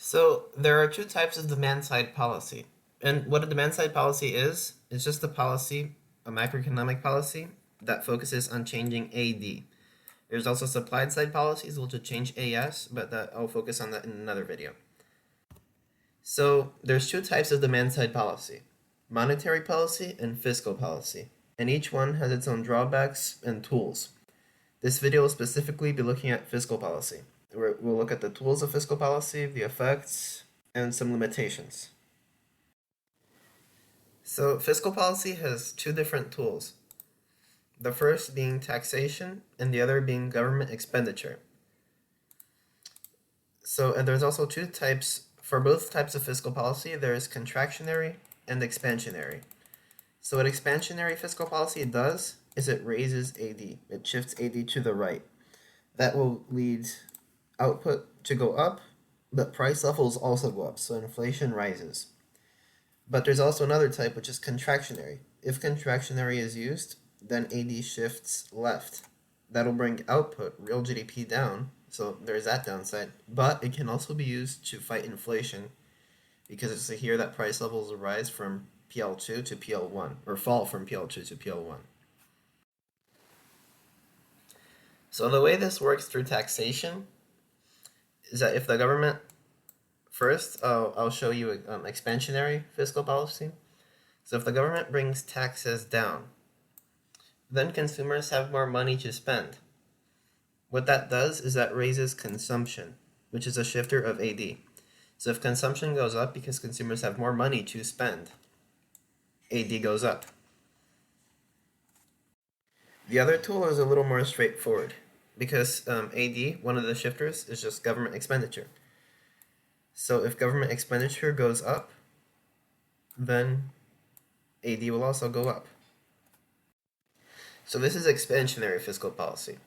So there are two types of demand-side policy. And what a demand-side policy is just a policy, a macroeconomic policy, that focuses on changing AD. There's also supply-side policies, which will change AS, but I'll focus on that in another video. So there's two types of demand-side policy, monetary policy and fiscal policy. And each one has its own drawbacks and tools. This video will specifically be looking at fiscal policy. We'll look at the tools of fiscal policy, the effects, and some limitations. So fiscal policy has two different tools. The first being taxation, and the other being government expenditure. And there's also two types, for both types of fiscal policy, there is contractionary and expansionary. So what expansionary fiscal policy does is it raises AD. It shifts AD to the right. That will lead output to go up, but price levels also go up, so inflation rises. But there's also another type, which is contractionary. If contractionary is used, then AD shifts left. That'll bring output, real GDP, down, so there's that downside. But it can also be used to fight inflation, because it's here that price levels will rise from PL2 to PL1, or fall from PL2 to PL1. So the way this works through taxation is that if the government, first I'll show you expansionary fiscal policy. So if the government brings taxes down, then consumers have more money to spend. What that does is that raises consumption, which is a shifter of AD. So if consumption goes up because consumers have more money to spend, AD goes up. The other tool is a little more straightforward, because AD, one of the shifters, is just government expenditure. So if government expenditure goes up, then AD will also go up. So this is expansionary fiscal policy,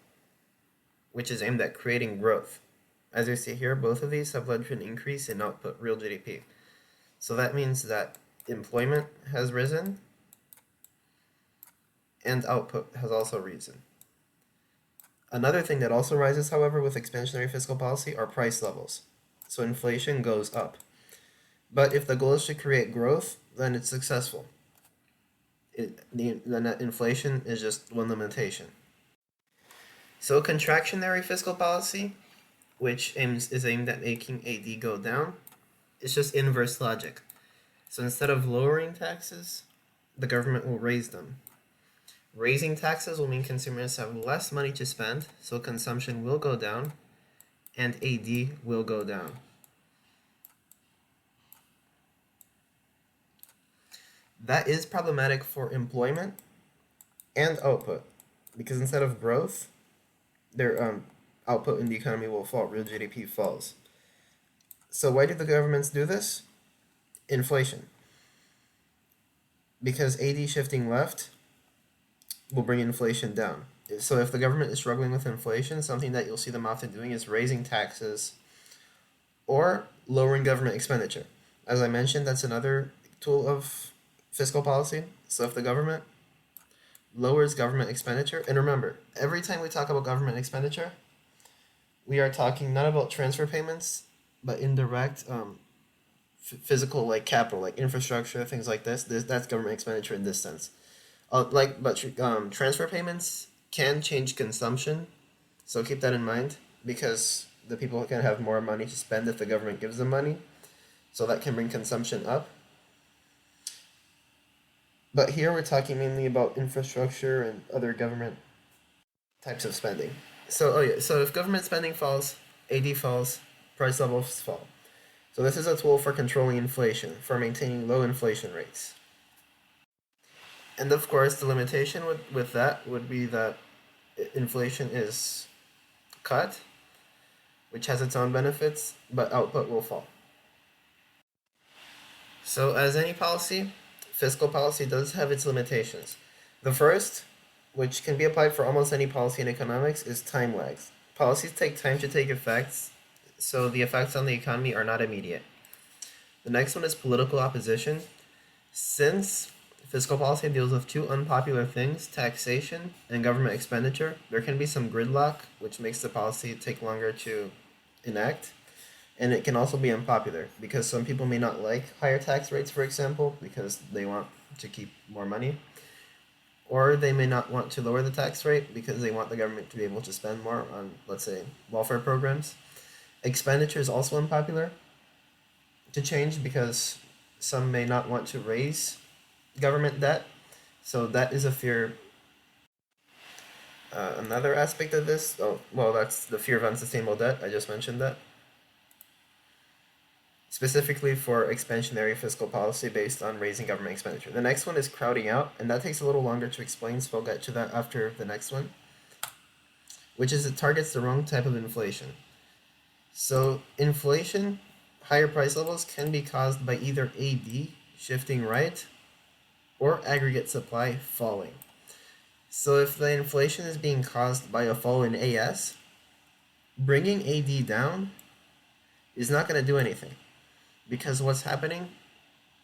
which is aimed at creating growth. As you see here, both of these have led to an increase in output, real GDP. So that means that employment has risen and output has also risen. Another thing that also rises, however, with expansionary fiscal policy are price levels. So inflation goes up. But if the goal is to create growth, then it's successful. The net inflation is just one limitation. So contractionary fiscal policy, which is aimed at making AD go down, it's just inverse logic. So instead of lowering taxes, the government will raise them. Raising taxes will mean consumers have less money to spend, so consumption will go down, and AD will go down. That is problematic for employment and output, because instead of growth, their output in the economy will fall, real GDP falls. So why do the governments do this? Inflation. Because AD shifting left will bring inflation down. So if the government is struggling with inflation, something that you'll see them often doing is raising taxes or lowering government expenditure. As I mentioned, that's another tool of fiscal policy. So if the government lowers government expenditure, and remember, every time we talk about government expenditure, we are talking not about transfer payments, but indirect physical, like capital, like infrastructure, things like this. That's government expenditure in this sense. Transfer payments can change consumption, so keep that in mind, because the people can have more money to spend if the government gives them money, so that can bring consumption up. But here we're talking mainly about infrastructure and other government types of spending. So if government spending falls, AD falls, price levels fall. So this is a tool for controlling inflation, for maintaining low inflation rates. And of course, the limitation with that would be that inflation is cut, which has its own benefits, but output will fall. So as any policy, fiscal policy does have its limitations. The first, which can be applied for almost any policy in economics, is time lags. Policies take time to take effects, so the effects on the economy are not immediate. The next one is political opposition. Since fiscal policy deals with two unpopular things, taxation and government expenditure, there can be some gridlock, which makes the policy take longer to enact. And it can also be unpopular because some people may not like higher tax rates, for example, because they want to keep more money. Or they may not want to lower the tax rate because they want the government to be able to spend more on, let's say, welfare programs. Expenditure is also unpopular to change because some may not want to raise government debt. So that is a fear. Another aspect of this, oh, well, that's the fear of unsustainable debt. I just mentioned that. Specifically for expansionary fiscal policy based on raising government expenditure. The next one is crowding out, and that takes a little longer to explain, so I'll get to that after the next one, which is it targets the wrong type of inflation. So inflation, higher price levels, can be caused by either AD shifting right or aggregate supply falling. So if the inflation is being caused by a fall in AS, bringing AD down is not going to do anything because what's happening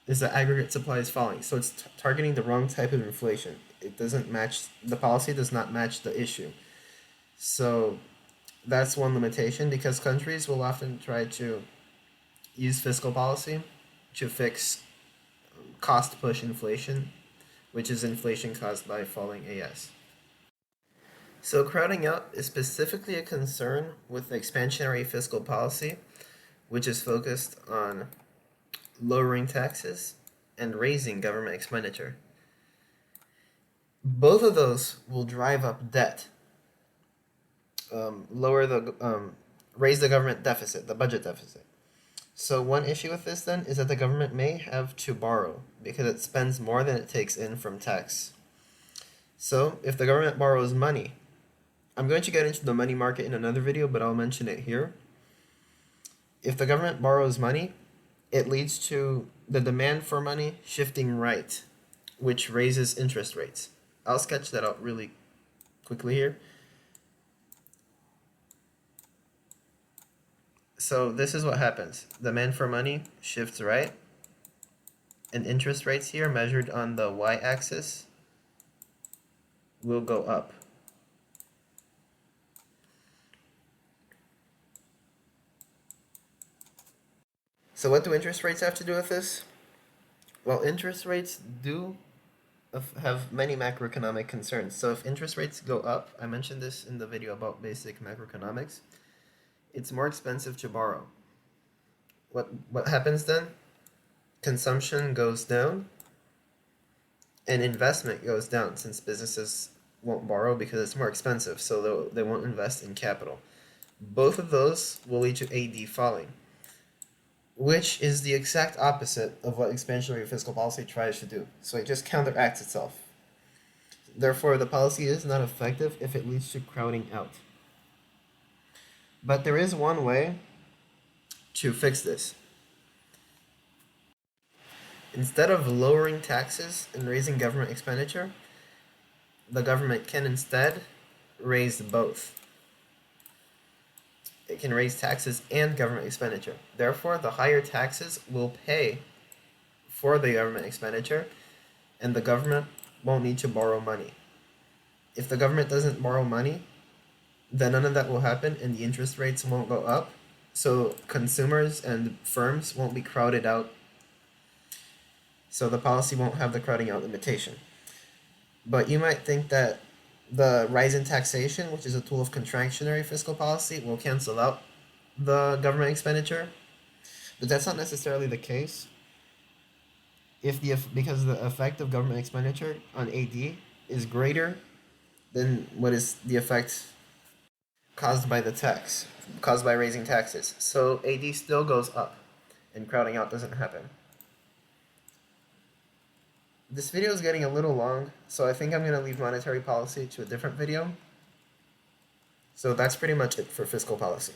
is the aggregate supply is falling. So it's targeting the wrong type of inflation. It doesn't match, the policy does not match the issue. So that's one limitation because countries will often try to use fiscal policy to fix cost push inflation, which is inflation caused by falling AS. So crowding out is specifically a concern with the expansionary fiscal policy, which is focused on lowering taxes and raising government expenditure. Both of those will drive up debt, raise the government deficit, the budget deficit. So one issue with this then is that the government may have to borrow because it spends more than it takes in from tax. So if the government borrows money, I'm going to get into the money market in another video, but I'll mention it here. If the government borrows money, it leads to the demand for money shifting right, which raises interest rates. I'll sketch that out really quickly here. So this is what happens. Demand for money shifts right, and interest rates here measured on the y-axis will go up. So what do interest rates have to do with this? Well, interest rates do have many macroeconomic concerns. So if interest rates go up, I mentioned this in the video about basic macroeconomics, it's more expensive to borrow. What happens then? Consumption goes down and investment goes down since businesses won't borrow because it's more expensive, so they won't invest in capital. Both of those will lead to AD falling, which is the exact opposite of what expansionary fiscal policy tries to do. So it just counteracts itself. Therefore, the policy is not effective if it leads to crowding out. But there is one way to fix this. Instead of lowering taxes and raising government expenditure, the government can instead raise both. It can raise taxes and government expenditure. Therefore, the higher taxes will pay for the government expenditure, and the government won't need to borrow money. If the government doesn't borrow money, then none of that will happen and the interest rates won't go up. So consumers and firms won't be crowded out. So the policy won't have the crowding out limitation. But you might think that the rise in taxation, which is a tool of contractionary fiscal policy, will cancel out the government expenditure. But that's not necessarily the case. Because the effect of government expenditure on AD is greater than what is the effect caused by raising taxes. So AD still goes up and crowding out doesn't happen. This video is getting a little long, so I think I'm going to leave monetary policy to a different video. So that's pretty much it for fiscal policy.